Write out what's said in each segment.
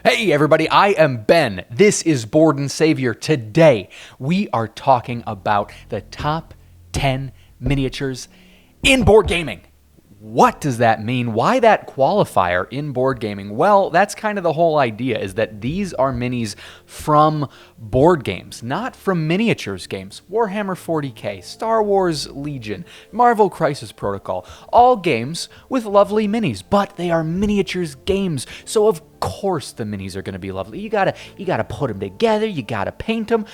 Hey everybody, I am Ben. This is Board and Savior. Today, we are talking about the top 10 miniatures in board gaming. What does that mean? Why that qualifier in board gaming? Well, that's kind of the whole idea, is that these are minis from board games, not from miniatures games. Warhammer 40k, Star Wars Legion, Marvel Crisis Protocol, all games with lovely minis, but they are miniatures games, so of course the minis are going to be lovely. You gotta put them together, you gotta paint them.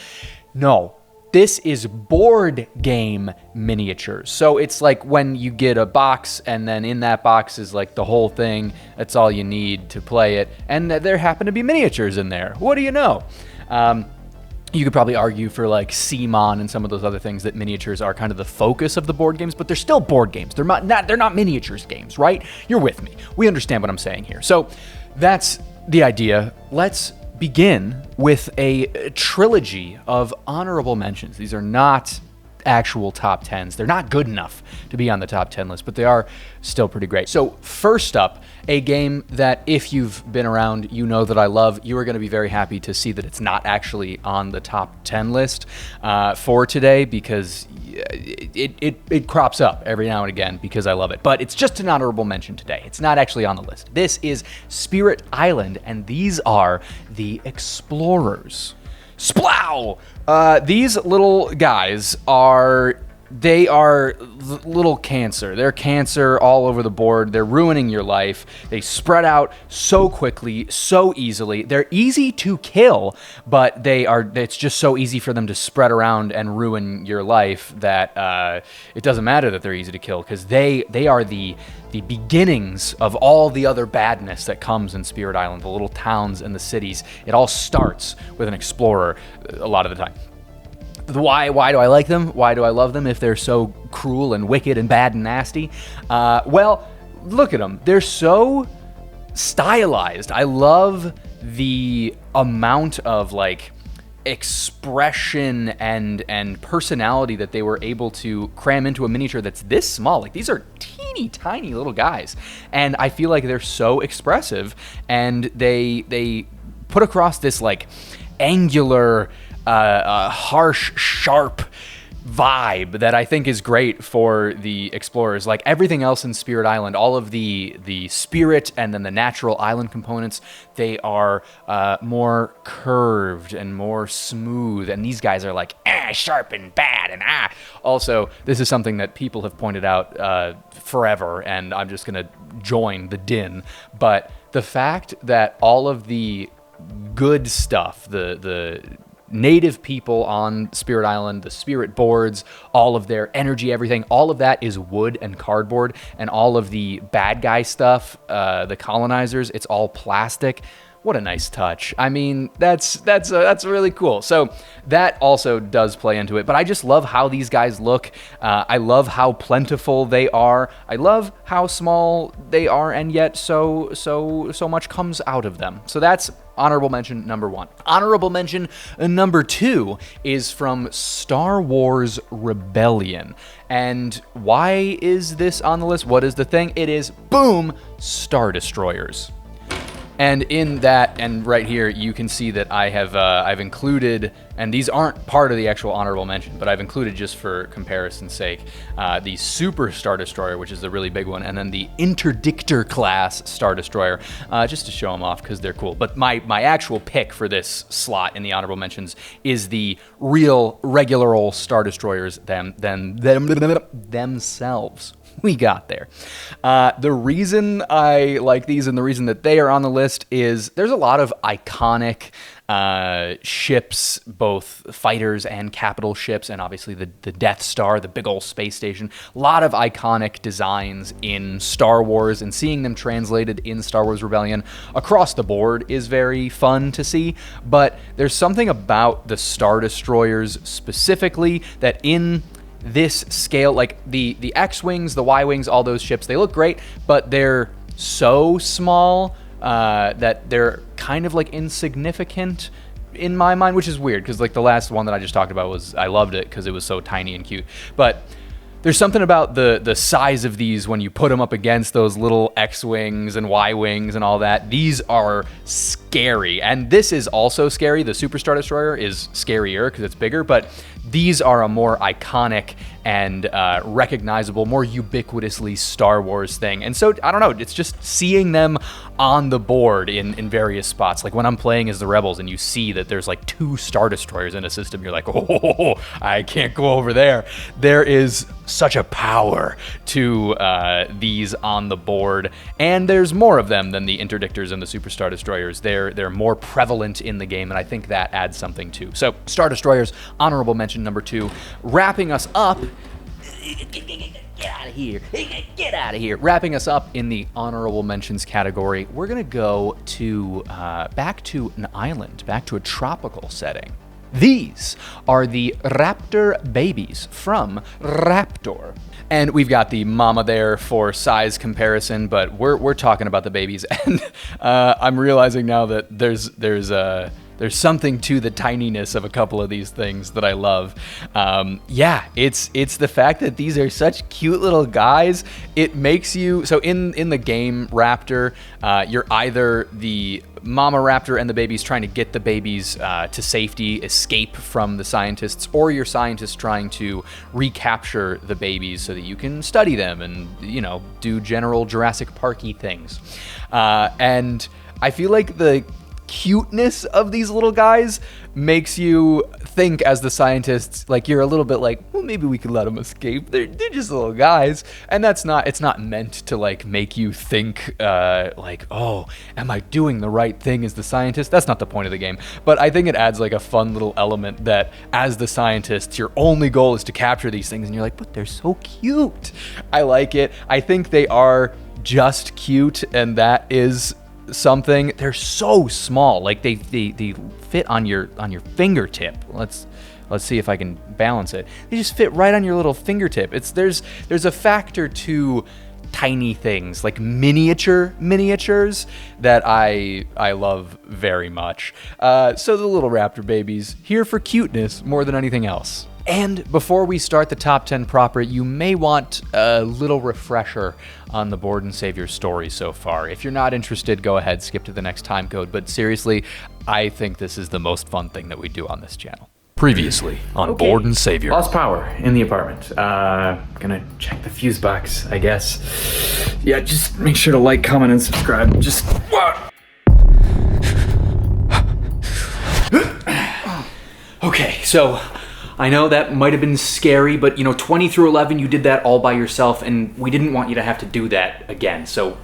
No. This is board game miniatures. So it's like when you get a box and then in that box is like the whole thing. That's all you need to play it. And there happen to be miniatures in there. What do you know? You could probably argue for like CMON and some of those other things that miniatures are kind of the focus of the board games, but they're still board games. They're not miniatures games, right? You're with me. We understand what I'm saying here. So that's the idea. Let's begin with a trilogy of honorable mentions. These are not actual top 10s. They're not good enough to be on the top 10 list, but they are still pretty great. So first up, a game that if you've been around, you know that I love. You are going to be very happy to see that it's not actually on the top 10 list for today, because it crops up every now and again because I love it. But it's just an honorable mention today. It's not actually on the list. This is Spirit Island, and these are the Explorers. Splow! These little guys are little cancer. They're cancer all over the board. They're ruining your life. They spread out so quickly, so easily. They're easy to kill, but it's just so easy for them to spread around and ruin your life that it doesn't matter that they're easy to kill, because they are the beginnings of all the other badness that comes in Spirit Island, the little towns and the cities. It all starts with an explorer a lot of the time. Why do I like them? Why do I love them if they're so cruel and wicked and bad and nasty? Well, look at them. They're so stylized. I love the amount of like expression and personality that they were able to cram into a miniature that's this small. Like, these are teeny tiny little guys, and I feel like they're so expressive, and they put across this like angular, harsh, sharp vibe that I think is great for the Explorers. Like everything else in Spirit Island, all of the spirit and then the natural island components, they are more curved and more smooth, and these guys are like sharp and bad and Also, this is something that people have pointed out forever, and I'm just gonna join the din, but the fact that all of the good stuff, the native people on Spirit Island, the spirit boards, all of their energy, everything, all of that is wood and cardboard, and all of the bad guy stuff, the colonizers, it's all plastic. What a nice touch. I mean, that's really cool. So that also does play into it, but I just love how these guys look. I love how plentiful they are. I love how small they are, and yet so much comes out of them. So that's honorable mention number 1. Honorable mention number 2 is from Star Wars Rebellion. And why is this on the list? What is the thing? It is, boom, Star Destroyers. And in that, and right here, you can see that I've included, and these aren't part of the actual honorable mention, but I've included just for comparison's sake, the Super Star Destroyer, which is the really big one, and then the Interdictor class Star Destroyer, just to show them off because they're cool. But my actual pick for this slot in the honorable mentions is the real, regular old Star Destroyers themselves. We got there. The reason I like these and the reason that they are on the list is there's a lot of iconic ships, both fighters and capital ships, and obviously the Death Star, the big old space station. A lot of iconic designs in Star Wars, and seeing them translated in Star Wars Rebellion across the board is very fun to see. But there's something about the Star Destroyers specifically that in this scale, like the X-Wings, the Y-Wings, all those ships, they look great, but they're so small that they're kind of like insignificant in my mind, which is weird because like the last one that I just talked about I loved it because it was so tiny and cute. But There's something about the size of these when you put them up against those little X-Wings and Y-Wings and all that. These are scary. And this is also scary. The Super Star Destroyer is scarier because it's bigger, but these are a more iconic and recognizable, more ubiquitously Star Wars thing. And so, I don't know, it's just seeing them on the board in various spots. Like when I'm playing as the Rebels and you see that there's like 2 Star Destroyers in a system, you're like, oh, I can't go over there. There is such a power to these on the board, and there's more of them than the Interdictors and the Super Star Destroyers. They're more prevalent in the game, and I think that adds something too. So, Star Destroyers, honorable mention number 2. Wrapping us up, get out of here, get out of here. Wrapping us up in the honorable mentions category, we're gonna go to back to an island, back to a tropical setting. These are the Raptor babies from Raptor. And we've got the mama there for size comparison, but we're talking about the babies. And I'm realizing now that there's something to the tininess of a couple of these things that I love. Yeah, it's the fact that these are such cute little guys. It makes you, so in the game Raptor, you're either the mama raptor and the babies trying to get the babies to safety, escape from the scientists, or you're scientists trying to recapture the babies so that you can study them and, you know, do general Jurassic Park-y things. And I feel like the cuteness of these little guys makes you think, as the scientists, like you're a little bit like, well, maybe we could let them escape. They're just little guys, and it's not meant to like make you think like, oh, am I doing the right thing as the scientist? That's not the point of the game. But I think it adds like a fun little element that as the scientists, your only goal is to capture these things, and you're like, but they're so cute. I like it. I think they are just cute, and that is something. They're so small, like they fit on your fingertip. Let's see if I can balance it. They just fit right on your little fingertip. There's a factor to tiny things, like miniatures that I love very much. So the little Raptor babies here for cuteness more than anything else. And before we start the top 10 proper, you may want a little refresher on the Board and Savior story so far. If you're not interested, go ahead, skip to the next time code. But seriously, I think this is the most fun thing that we do on this channel. Previously on Board and Savior. Lost power in the apartment. Gonna check the fuse box, I guess. Yeah, just make sure to like, comment, and subscribe. Just... Okay, so I know that might have been scary, but 20 through 11, you did that all by yourself, and we didn't want you to have to do that again, so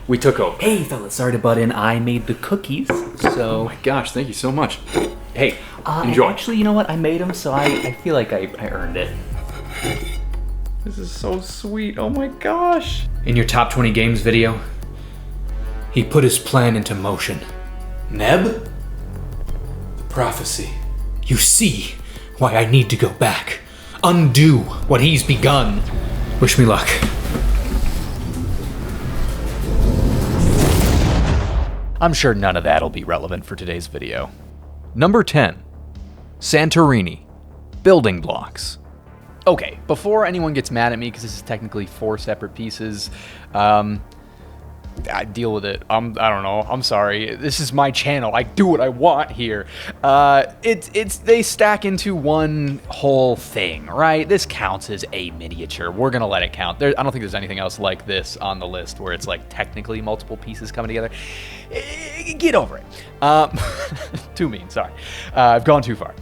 we took over. Hey, fellas, sorry to butt in. I made the cookies, so... Oh my gosh, thank you so much. Hey, enjoy. Actually, you know what? I made them, so I feel like I earned it. This is so sweet, oh my gosh. In your top 20 games video, he put his plan into motion. Neb? The prophecy. You see why I need to go back. Undo what he's begun. Wish me luck. I'm sure none of that'll be relevant for today's video. Number 10, Santorini, building blocks. Okay, before anyone gets mad at me, because this is technically 4 separate pieces, I deal with it. I don't know. I'm sorry. This is my channel. I do what I want here. They stack into one whole thing, right? This counts as a miniature. We're gonna let it count. I don't think there's anything else like this on the list where it's like technically multiple pieces coming together. Get over it. Too mean. Sorry. I've gone too far.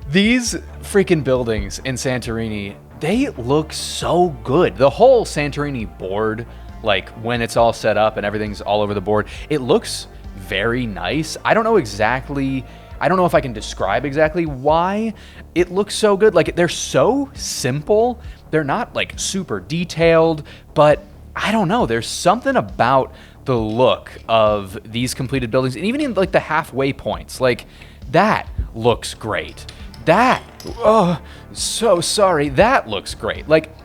These freaking buildings in Santorini, they look so good. The whole Santorini board, like when it's all set up and everything's all over the board, it looks very nice. I don't know if I can describe exactly why it looks so good. Like, they're so simple. They're not like super detailed, but I don't know. There's something about the look of these completed buildings, and even in like the halfway points, like that looks great. That, oh, so sorry. That looks great. Like,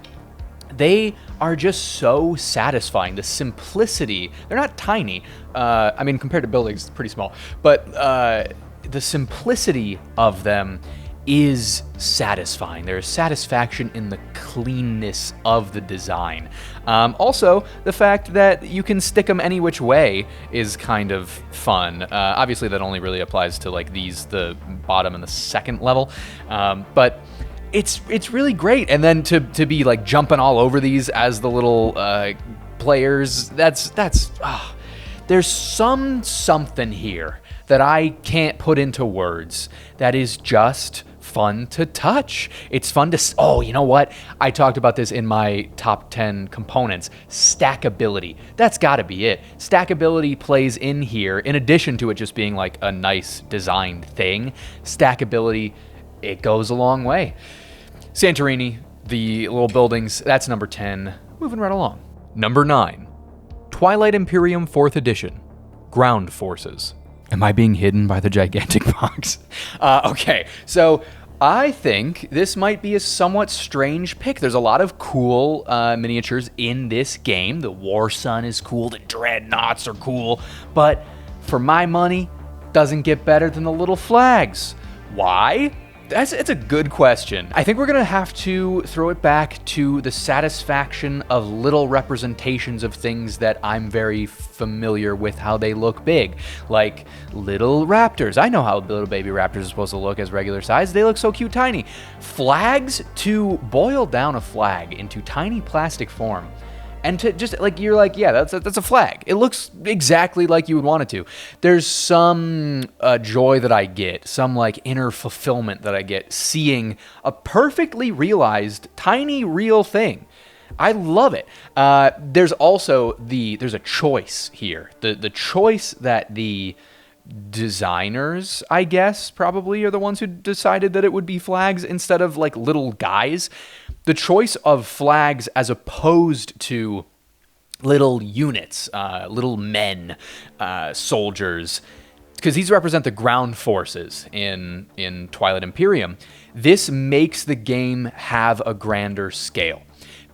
they are just so satisfying. The simplicity, they're not tiny. I mean, compared to buildings, it's pretty small. But the simplicity of them is satisfying. There is satisfaction in the cleanness of the design. Also, the fact that you can stick them any which way is kind of fun. Obviously, that only really applies to like the bottom and the second level, but it's really great. And then to be like jumping all over these as the little players, there's something here that I can't put into words that is just fun to touch. It's fun to... Oh, you know what? I talked about this in my top 10 components. Stackability. That's got to be it. Stackability plays in here, in addition to it just being like a nice designed thing. Stackability, it goes a long way. Santorini, the little buildings, that's number 10. Moving right along. Number 9. Twilight Imperium 4th Edition. Ground Forces. Am I being hidden by the gigantic box? Okay, so I think this might be a somewhat strange pick. There's a lot of cool miniatures in this game. The War Sun is cool, the Dreadnoughts are cool, but for my money, doesn't get better than the little flags. Why? It's a good question. I think we're gonna have to throw it back to the satisfaction of little representations of things that I'm very familiar with how they look big. Like little raptors. I know how little baby raptors are supposed to look as regular size. They look so cute tiny. Flags, to boil down a flag into tiny plastic form, and to just like, you're like, yeah, that's a flag. It looks exactly like you would want it to. There's some joy that I get, some like inner fulfillment that I get seeing a perfectly realized tiny real thing. I love it. There's also there's a choice here. The choice that the designers, I guess, probably are the ones who decided that it would be flags instead of like little guys. The choice of flags as opposed to little units, little men, soldiers, because these represent the ground forces in Twilight Imperium. This makes the game have a grander scale.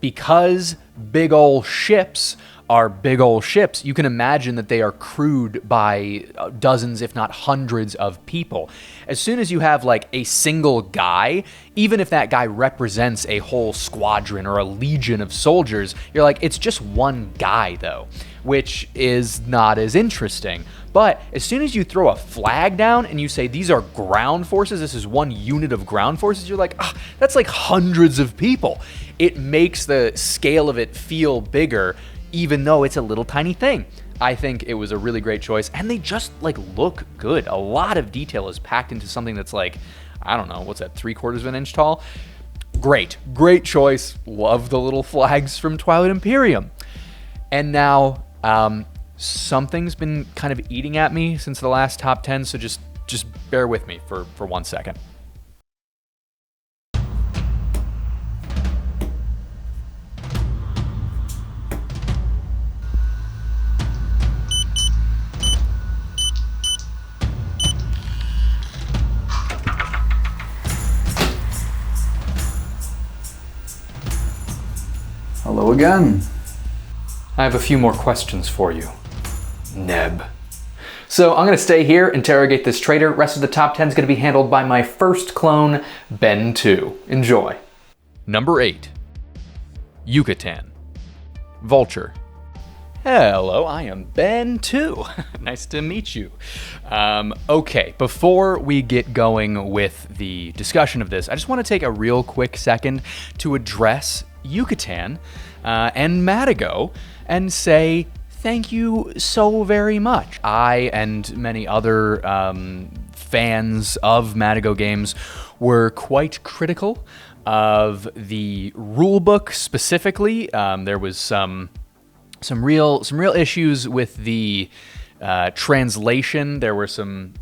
Because big ol' ships are big ol' ships, you can imagine that they are crewed by dozens, if not hundreds of people. As soon as you have like a single guy, even if that guy represents a whole squadron or a legion of soldiers, you're like, it's just one guy though, which is not as interesting. But as soon as you throw a flag down and you say, these are ground forces, this is one unit of ground forces, you're like, that's like hundreds of people. It makes the scale of it feel bigger, even though it's a little tiny thing. I think it was a really great choice, and they just like look good. A lot of detail is packed into something that's like, I don't know, what's that, 3/4 of an inch tall? Great choice. Love the little flags from Twilight Imperium. And now, something's been kind of eating at me since the last top 10, so just bear with me for 1 second. Hello again. I have a few more questions for you, Neb. So I'm going to stay here, interrogate this traitor. Rest of the top 10 is going to be handled by my first clone, Ben-2. Enjoy. Number 8. Catan. Vulture. Hello, I am Ben-2. Nice to meet you. Okay, before we get going with the discussion of this, I just want to take a real quick second to address Catan and Madigo and say thank you so very much. I and many other fans of Madigo games were quite critical of the rulebook specifically. There was some real issues with the translation. There were some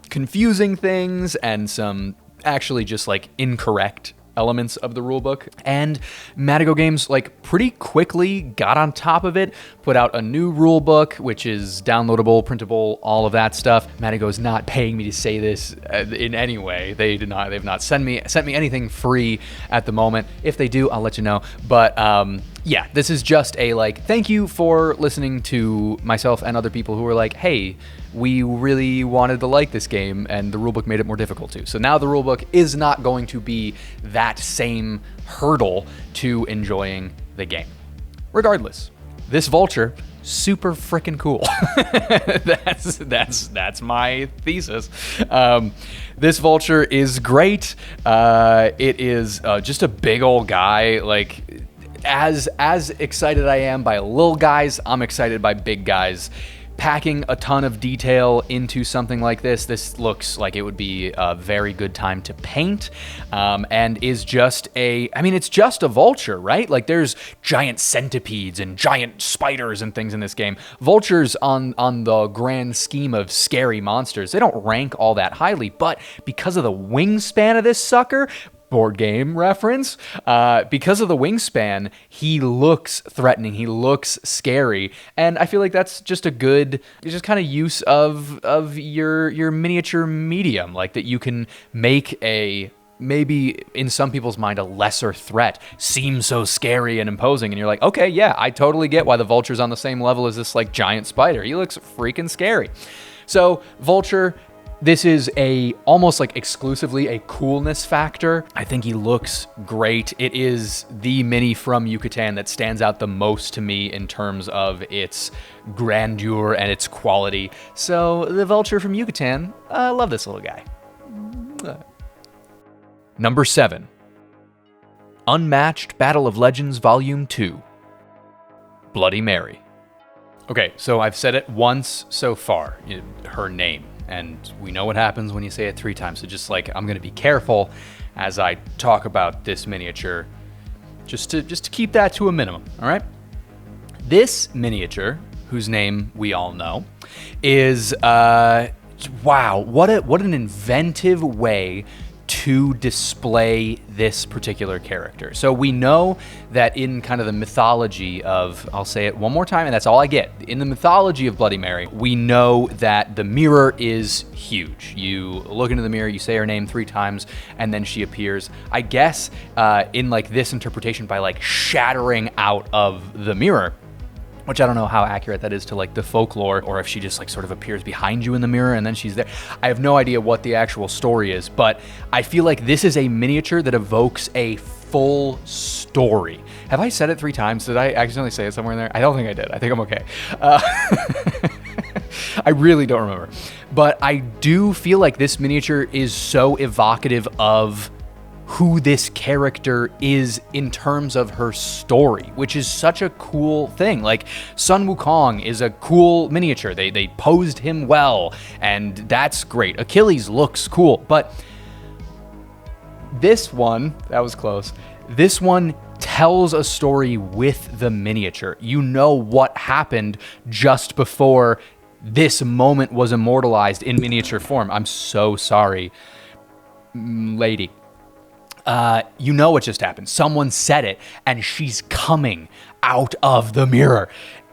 confusing things and some actually just like incorrect elements of the rulebook, and Madigo Games like pretty quickly got on top of it, put out a new rulebook which is downloadable, printable, all of that stuff. Madigo's not paying me to say this in any way. They've not sent me anything free at the moment. If they do, I'll let you know. But Yeah, this is just a like, thank you for listening to myself and other people who were like, hey, we really wanted to like this game and the rulebook made it more difficult to. So now the rulebook is not going to be that same hurdle to enjoying the game. Regardless, this vulture, super freaking cool. that's my thesis. This vulture is great. It is just a big old guy. Like, as excited I am by little guys, I'm excited by big guys. Packing a ton of detail into something like this looks like it would be a very good time to paint, and is just it's just a vulture, right? Like, there's giant centipedes and giant spiders and things in this game. Vultures on the grand scheme of scary monsters, they don't rank all that highly, but because of the wingspan of this sucker, board game reference, because of the wingspan, he looks threatening, he looks scary, and I feel like that's just a good just kind of use of your miniature medium, like that you can make a, maybe in some people's mind, a lesser threat seem so scary and imposing, and you're like, okay, yeah, I totally get why the vulture's on the same level as this like giant spider. He looks freaking scary. So vulture, this is almost like exclusively a coolness factor. I think he looks great. It is the mini from Catan that stands out the most to me in terms of its grandeur and its quality. So the vulture from Catan, I love this little guy. Number 7. Unmatched Battle of Legends Volume 2. Bloody Mary. Okay, so I've said it once so far, her name. And we know what happens when you say it 3 times. So just like, I'm going to be careful as I talk about this miniature, just to keep that to a minimum. All right. This miniature, whose name we all know, is wow, what an inventive way to display this particular character. So we know that in kind of the mythology of, I'll say it one more time and that's all I get. In the mythology of Bloody Mary, we know that the mirror is huge. You look into the mirror, you say her name 3 times, and then she appears. I guess in like this interpretation by like shattering out of the mirror, which I don't know how accurate that is to like the folklore, or if she just like sort of appears behind you in the mirror and then she's there. I have no idea what the actual story is, but I feel like this is a miniature that evokes a full story. Have I said it 3 times? Did I accidentally say it somewhere in there? I don't think I did. I think I'm okay. I really don't remember. But I do feel like this miniature is so evocative of who this character is in terms of her story, which is such a cool thing. Like, Sun Wukong is a cool miniature. They posed him well, and that's great. Achilles looks cool, but this one, that was close. This one tells a story with the miniature. You know what happened just before this moment was immortalized in miniature form. I'm so sorry, lady. You know what just happened. Someone said it, and she's coming out of the mirror.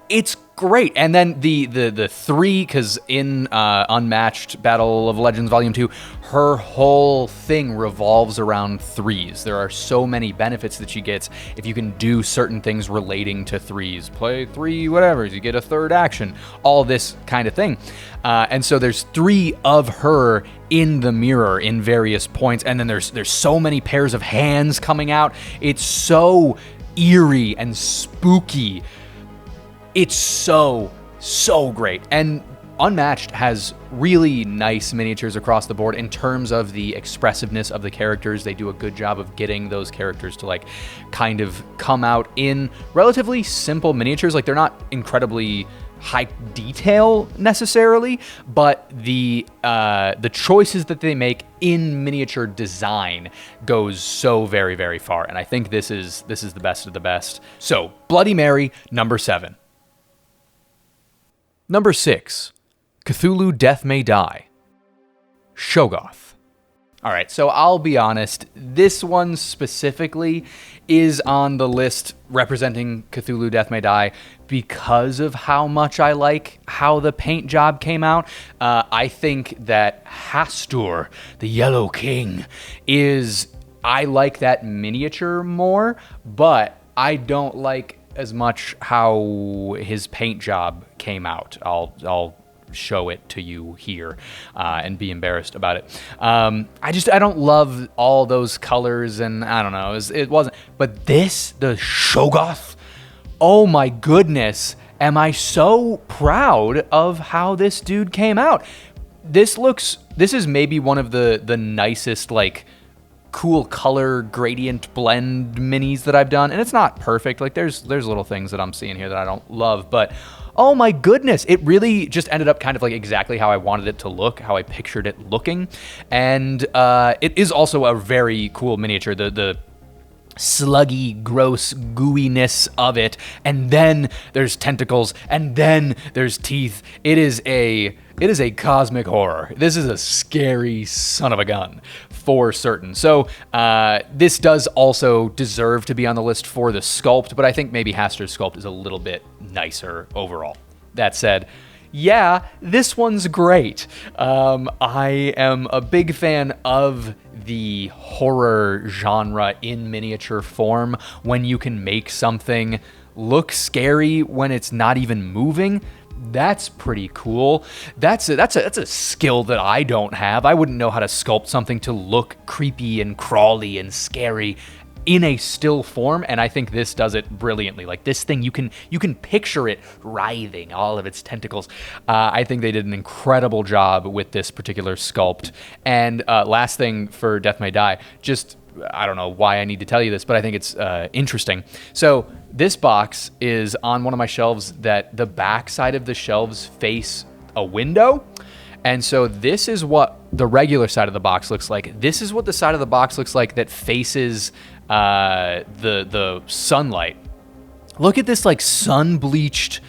It's great. And then the 3, because in Unmatched Battle of Legends Volume 2, her whole thing revolves around 3s. There are so many benefits that she gets if you can do certain things relating to 3s. Play 3 whatevers, you get a 3rd action, all this kind of thing. And so there's 3 of her in the mirror in various points, and then there's so many pairs of hands coming out. It's so eerie and spooky. It's so great. And Unmatched has really nice miniatures across the board in terms of the expressiveness of the characters. They do a good job of getting those characters to like kind of come out in relatively simple miniatures. Like, they're not incredibly high detail necessarily, but the choices that they make in miniature design goes so very, very far. And I think this is the best of the best. So Bloody Mary, number 7. Number 6, Cthulhu Death May Die, Shoggoth. All right, so I'll be honest, this one specifically is on the list representing Cthulhu Death May Die because of how much I like how the paint job came out. I think that Hastur, the Yellow King, I like that miniature more, but I don't like as much how his paint job came out. I'll show it to you here and be embarrassed about it. I don't love all those colors, and I don't know, it wasn't. But this, the Shoggoth, oh my goodness, am I so proud of how this dude came out. This is maybe one of the nicest, like, cool color gradient blend minis that I've done, and it's not perfect. Like, there's little things that I'm seeing here that I don't love, but oh my goodness, it really just ended up kind of like exactly how I wanted it to look, how I pictured it looking. And it is also a very cool miniature. The sluggy, gross gooiness of it, and then there's tentacles, and then there's teeth. It is a cosmic horror. This is a scary son of a gun, for certain. So this does also deserve to be on the list for the sculpt, but I think maybe Haster's sculpt is a little bit nicer overall. That said, yeah, this one's great. I am a big fan of the horror genre in miniature form, when you can make something look scary when it's not even moving. That's pretty cool. That's a skill that I don't have. I wouldn't know how to sculpt something to look creepy and crawly and scary in a still form, and I think this does it brilliantly. Like, this thing, you can picture it writhing, all of its tentacles. I think they did an incredible job with this particular sculpt. And last thing for Death May Die, just, I don't know why I need to tell you this, but I think it's interesting. So this box is on one of my shelves that the back side of the shelves face a window. And so this is what the regular side of the box looks like. This is what the side of the box looks like that faces the sunlight. Look at this, like, sun-bleached.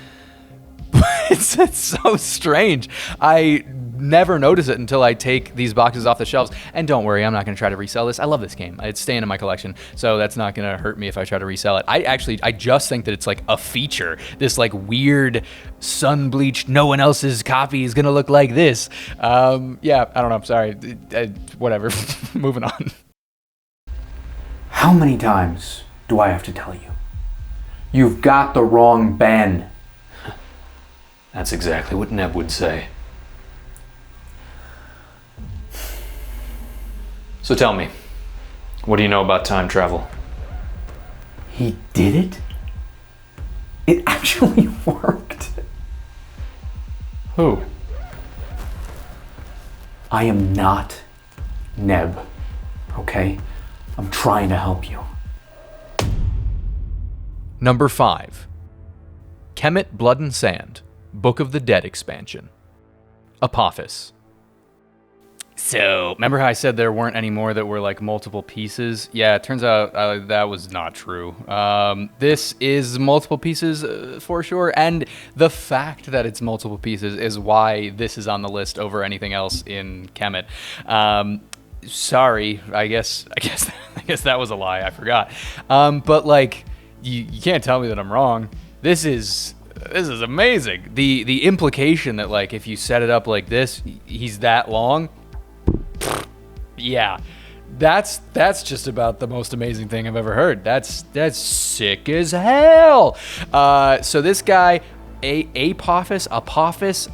It's so strange. I never notice it until I take these boxes off the shelves. And don't worry, I'm not going to try to resell this. I love this game. It's staying in my collection, so that's not going to hurt me if I try to resell it. I just think that it's like a feature. This, like, weird sun-bleached, no one else's copy is going to look like this. Yeah, I don't know. I'm sorry. Whatever. Moving on. How many times do I have to tell you? You've got the wrong Ben. That's exactly what Neb would say. So tell me, what do you know about time travel? He did it? It actually worked. Who? I am not Neb, okay? I'm trying to help you. Number 5. Kemet Blood and Sand, Book of the Dead expansion. Apophis. So, remember how I said there weren't any more that were like multiple pieces? Yeah, it turns out that was not true. This is multiple pieces for sure, and the fact that it's multiple pieces is why this is on the list over anything else in Kemet. Sorry, I guess that was a lie. I forgot. But like, you can't tell me that I'm wrong. This is amazing. The implication that, like, if you set it up like this, he's that long. Yeah, that's just about the most amazing thing I've ever heard. That's sick as hell. So this guy, Apophis,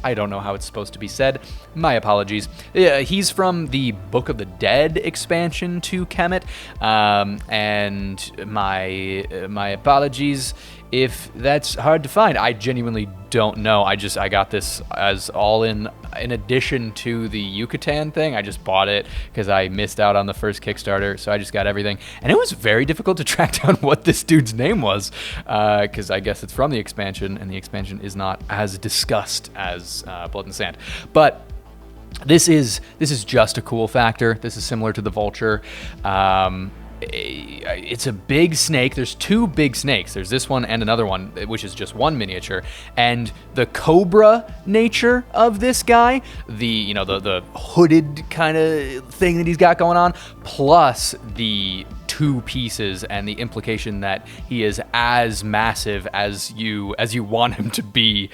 I don't know how it's supposed to be said. My apologies. He's from the Book of the Dead expansion to Kemet, and my apologies if that's hard to find. I genuinely don't know. I got this as all in addition to the Catan thing. I just bought it because I missed out on the first Kickstarter, so I just got everything. And it was very difficult to track down what this dude's name was, because I guess it's from the expansion, and the expansion is not as discussed as Blood and Sand. But this is just a cool factor. This is similar to the Vulture. It's a big snake. There's two big snakes. There's this one and another one, which is just one miniature. And the cobra nature of this guy, the hooded kind of thing that he's got going on, plus the two pieces and the implication that he is as massive as you want him to be.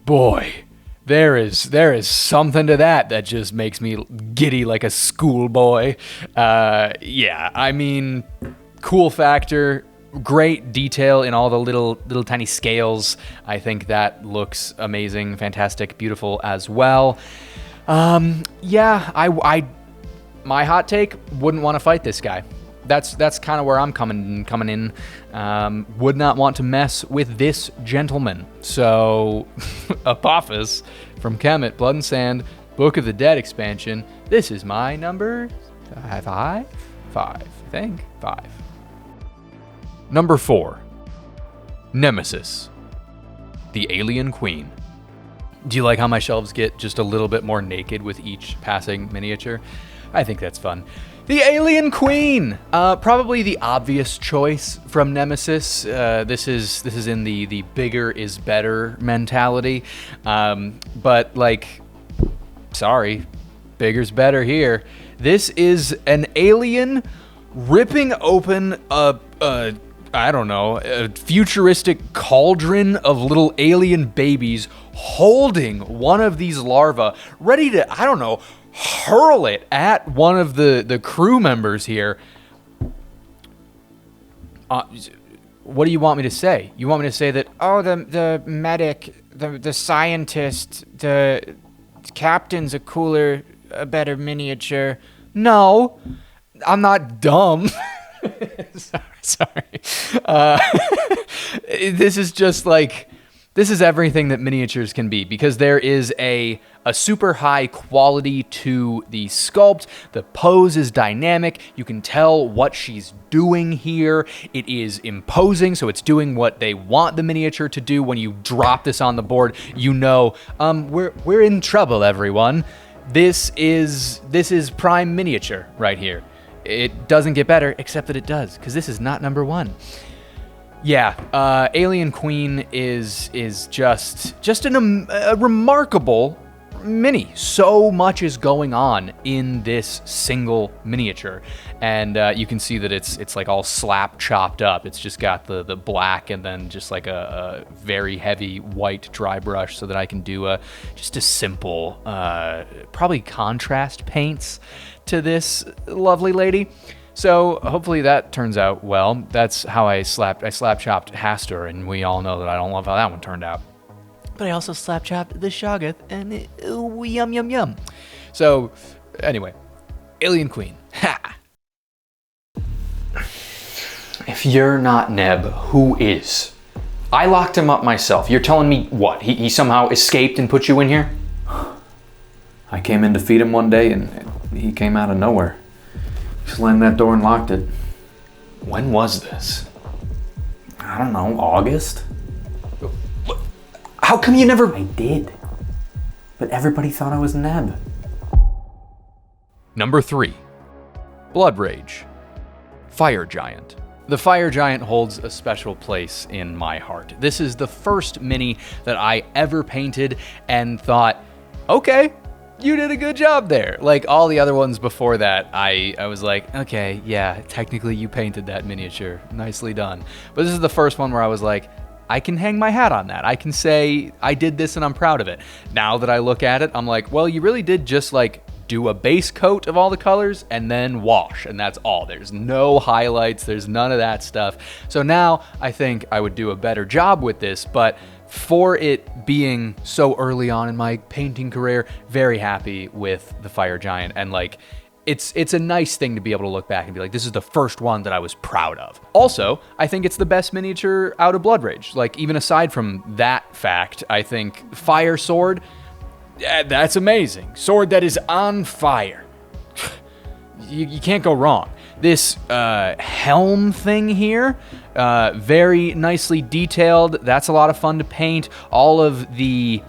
Boy, there is something to that just makes me giddy like a schoolboy. Yeah, I mean, cool factor, great detail in all the little tiny scales. I think that looks amazing, fantastic, beautiful as well. Yeah, I my hot take, wouldn't want to fight this guy. That's kind of where I'm coming in. Would not want to mess with this gentleman. So, Apophis from Kemet, Blood and Sand, Book of the Dead expansion. This is my number 5, I think. 5. Number 4, Nemesis, the Alien Queen. Do you like how my shelves get just a little bit more naked with each passing miniature? I think that's fun. The Alien Queen, probably the obvious choice from Nemesis. This is in the bigger is better mentality, but like, sorry, bigger's better here. This is an alien ripping open a futuristic cauldron of little alien babies, holding one of these larvae, ready to, hurl it at one of the crew members here. What do you want me to say? You want me to say that, oh, the medic, the scientist, the captain's a better miniature? No, I'm not dumb. Sorry. This is just like, this is everything that miniatures can be, because there is a super high quality to the sculpt. The pose is dynamic. You can tell what she's doing here. It is imposing, so it's doing what they want the miniature to do. When you drop this on the board, you know, we're in trouble, everyone. This is prime miniature right here. It doesn't get better, except that it does, because this is not number 1. Yeah, Alien Queen is just a remarkable mini. So much is going on in this single miniature, and you can see that it's like all slap chopped up. It's just got the black and then just like a very heavy white dry brush, so that I can do just a simple, probably contrast paints to this lovely lady. So hopefully that turns out well. That's how I slap chopped Hastur, and we all know that I don't love how that one turned out. But I also slap chopped the Shoggoth, and yum yum yum. So anyway, Alien Queen. Ha! If you're not Neb, who is? I locked him up myself. You're telling me what? He somehow escaped and put you in here? I came in to feed him one day and he came out of nowhere. Slammed that door and locked it. When was this? I don't know, August? How come you never... I did. But everybody thought I was Neb. Number 3, Blood Rage, Fire Giant. The Fire Giant holds a special place in my heart. This is the first mini that I ever painted and thought, okay, you did a good job there. Like all the other ones before that, I was like, okay, yeah, technically you painted that miniature. Nicely done. But this is the first one where I was like, I can hang my hat on that. I can say I did this and I'm proud of it. Now that I look at it, I'm like, well, you really did just like do a base coat of all the colors and then wash, and that's all. There's no highlights, there's none of that stuff. So now I think I would do a better job with this, but for it being so early on in my painting career, very happy with the Fire Giant, and like it's a nice thing to be able to look back and be like, this is the first one that I was proud of. Also, I think it's the best miniature out of Blood Rage. Like, even aside from that fact, I think Fire Sword, that's amazing. Sword that is on fire. You can't go wrong. This helm thing here, very nicely detailed. That's a lot of fun to paint. All of the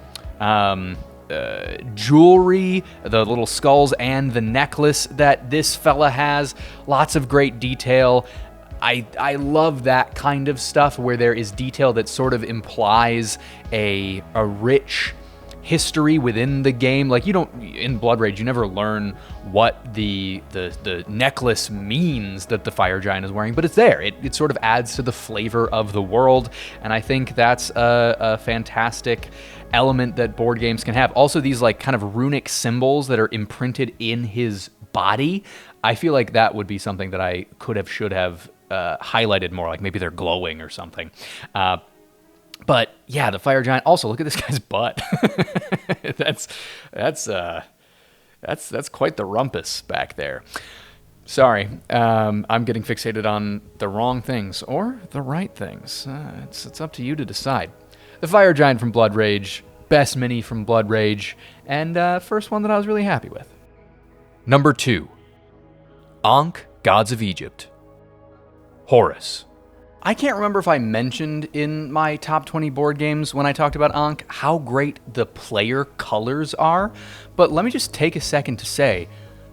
jewelry, the little skulls, and the necklace that this fella has, lots of great detail. I love that kind of stuff where there is detail that sort of implies a rich history within the game. Like, you don't, in Blood Rage, you never learn what the necklace means that the Fire Giant is wearing, but it's there. It sort of adds to the flavor of the world, and I think that's a fantastic element that board games can have. Also, these like kind of runic symbols that are imprinted in his body, I feel like that would be something that I should have highlighted more, like maybe they're glowing or something. But yeah, the fire giant. Also, look at this guy's butt. That's quite the rumpus back there. Sorry, I'm getting fixated on the wrong things or the right things. It's up to you to decide. The fire giant from Blood Rage, best mini from Blood Rage, and first one that I was really happy with. Number 2, Ankh, Gods of Egypt. Horus. I can't remember if I mentioned in my top 20 board games when I talked about Ankh how great the player colors are, but let me just take a second to say,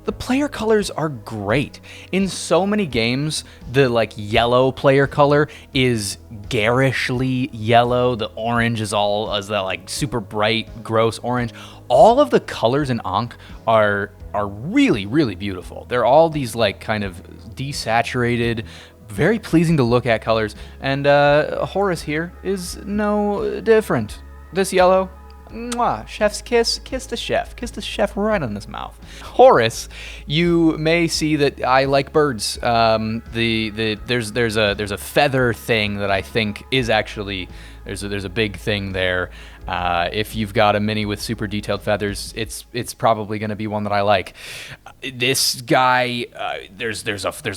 the player colors are great. In so many games, the yellow player color is garishly yellow. The orange is that super bright, gross orange. All of the colors in Ankh are really, really beautiful. They're all these kind of desaturated, very pleasing to look at colors. And Horus here is no different. This yellow, mwah, chef's kiss, kiss the chef right on his mouth. Horus, you may see that I like birds. There's a feather thing that I think is actually there's a big thing there. If you've got a mini with super detailed feathers, it's probably going to be one that I like. This guy, there's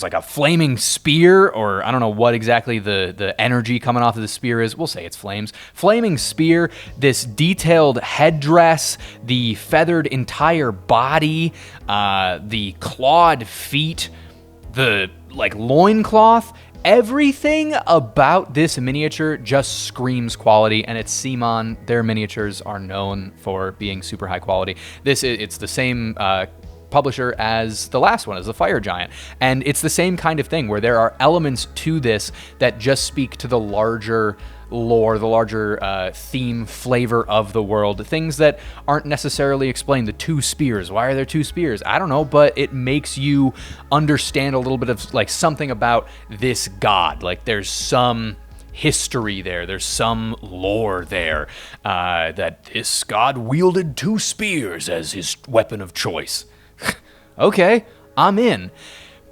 like a flaming spear, or I don't know what exactly the energy coming off of the spear is. We'll say it's flames. Flaming spear, this detailed headdress, the feathered entire body, the clawed feet, the loincloth. Everything about this miniature just screams quality, and it's CMON. Their miniatures are known for being super high quality. It's the same publisher as the last one, as the Fire Giant, and it's the same kind of thing where there are elements to this that just speak to the larger lore, the larger theme, flavor of the world, things that aren't necessarily explained. The 2 spears, why are there 2 spears? I don't know, but it makes you understand a little bit of something about this god. There's some history there, there's some lore there, that this god wielded 2 spears as his weapon of choice. Okay, I'm in.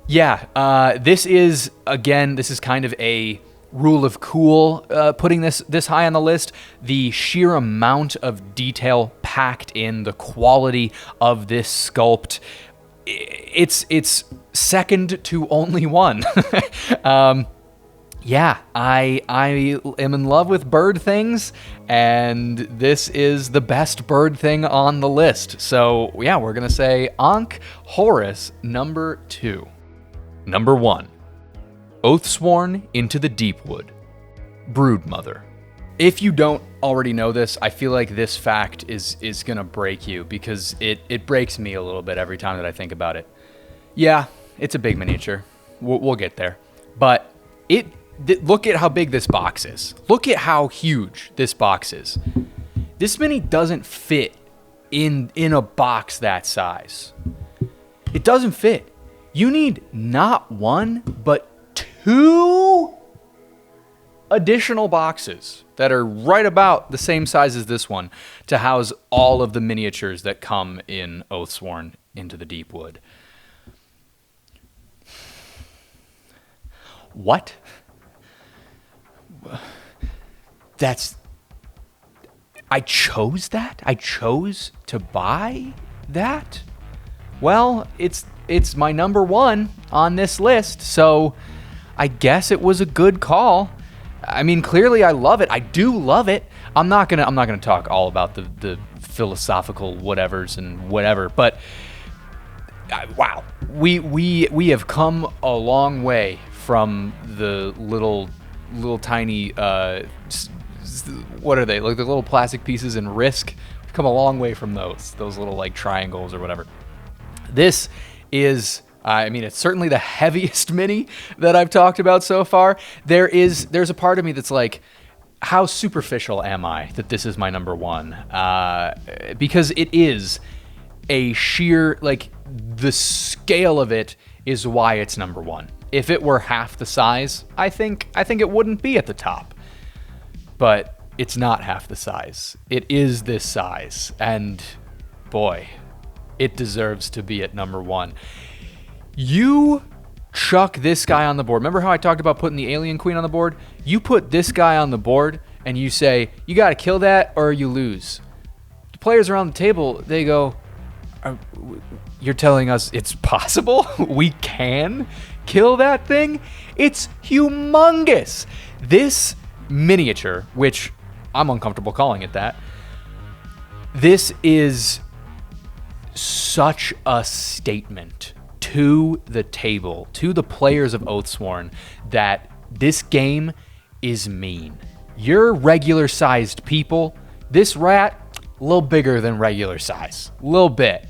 Yeah, this is kind of a rule of cool, putting this high on the list. The sheer amount of detail packed in, the quality of this sculpt, it's second to only one. Yeah, I am in love with bird things, and this is the best bird thing on the list. So yeah, we're gonna say Ankh Horus number 2. Number 1, Oathsworn into the Deepwood, Broodmother. If you don't already know this, I feel like this fact is gonna break you, because it breaks me a little bit every time that I think about it. Yeah, it's a big miniature. We'll get there, but look at how big this box is. Look at how huge this box is. This mini doesn't fit in a box that size. It doesn't fit. You need not 1, but 2 additional boxes that are right about the same size as this one to house all of the miniatures that come in Oathsworn into the Deepwood. What? I chose that? I chose to buy that? Well, it's my number 1 on this list, so I guess it was a good call. I mean, clearly I love it. I do love it. I'm not gonna talk all about the philosophical whatevers and whatever, but wow, we have come a long way from the little tiny what are they, like the little plastic pieces in Risk? We've come a long way from those little triangles or whatever. This is, it's certainly the heaviest mini that I've talked about so far. There's a part of me that's like, how superficial am I that this is my number 1? Because it is a sheer, the scale of it is why it's number 1. If it were half the size, I think it wouldn't be at the top. But it's not half the size. It is this size, and boy, it deserves to be at number 1. You chuck this guy on the board. Remember how I talked about putting the alien queen on the board? You put this guy on the board and you say, you got to kill that or you lose. The players around the table, they go, you're telling us it's possible? We can kill that thing? It's humongous. This miniature, which I'm uncomfortable calling it that, this is such a statement to the table, to the players of Oathsworn, that this game is mean. You're regular sized people. This rat, a little bigger than regular size, a little bit.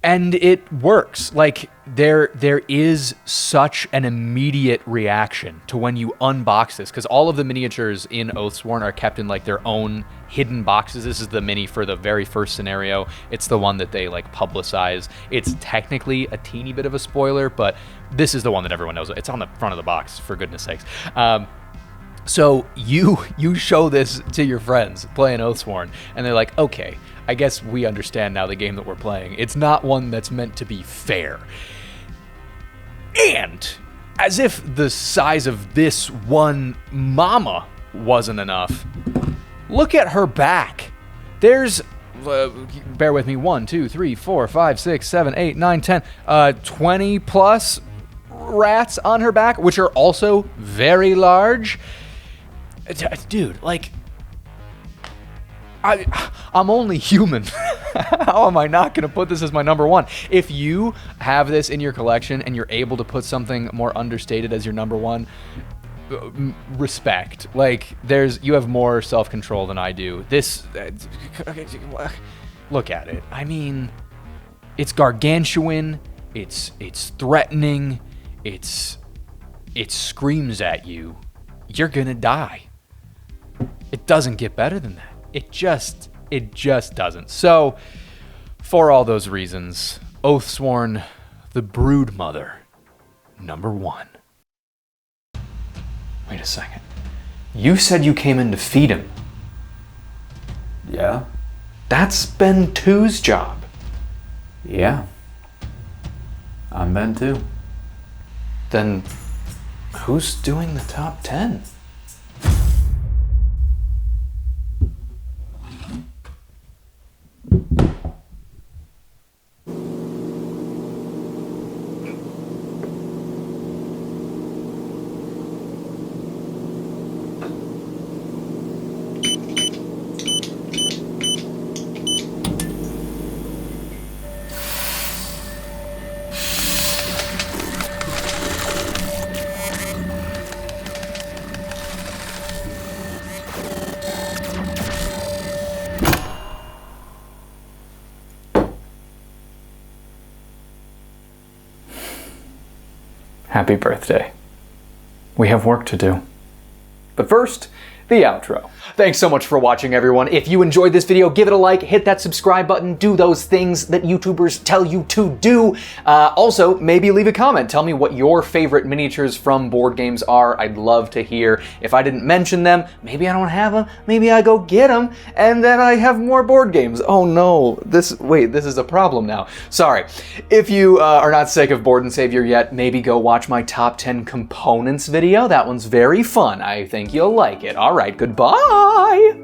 And it works. Like, there is such an immediate reaction to when you unbox this, because all of the miniatures in Oathsworn are kept in like their own hidden boxes. This is the mini for the very first scenario. It's the one that they like publicize. It's technically a teeny bit of a spoiler, but this is the one that everyone knows. It's on the front of the box, for goodness sakes. So you show this to your friends playing Oathsworn, and they're like, okay, I guess we understand now the game that we're playing. It's not one that's meant to be fair. And as if the size of this one mama wasn't enough, look at her back. There's, bear with me, 1, 2, 3, 4, 5, 6, 7, 8, 9, 10, 20 plus rats on her back, which are also very large. Dude, like, I'm only human. How am I not going to put this as my number one? If you have this in your collection and you're able to put something more understated as your number one, respect. Like, you have more self-control than I do. This, look at it. I mean, it's gargantuan. It's threatening. It screams at you. You're gonna die. It doesn't get better than that. It just doesn't. So, for all those reasons, Oathsworn, the Brood Mother, number one. Wait a second. You said you came in to feed him. Yeah? That's Ben 2's job. Yeah. I'm Ben too. Then who's doing the top 10? Happy birthday. We have work to do. But first, the outro. Thanks so much for watching, everyone. If you enjoyed this video, give it a like, hit that subscribe button, do those things that YouTubers tell you to do. Also, maybe leave a comment. Tell me what your favorite miniatures from board games are. I'd love to hear. If I didn't mention them, maybe I don't have them, maybe I go get them, and then I have more board games. Oh no, this is a problem now. Sorry. If you are not sick of Board and Savior yet, maybe go watch my top 10 components video. That one's very fun. I think you'll like it. All right, goodbye. Bye!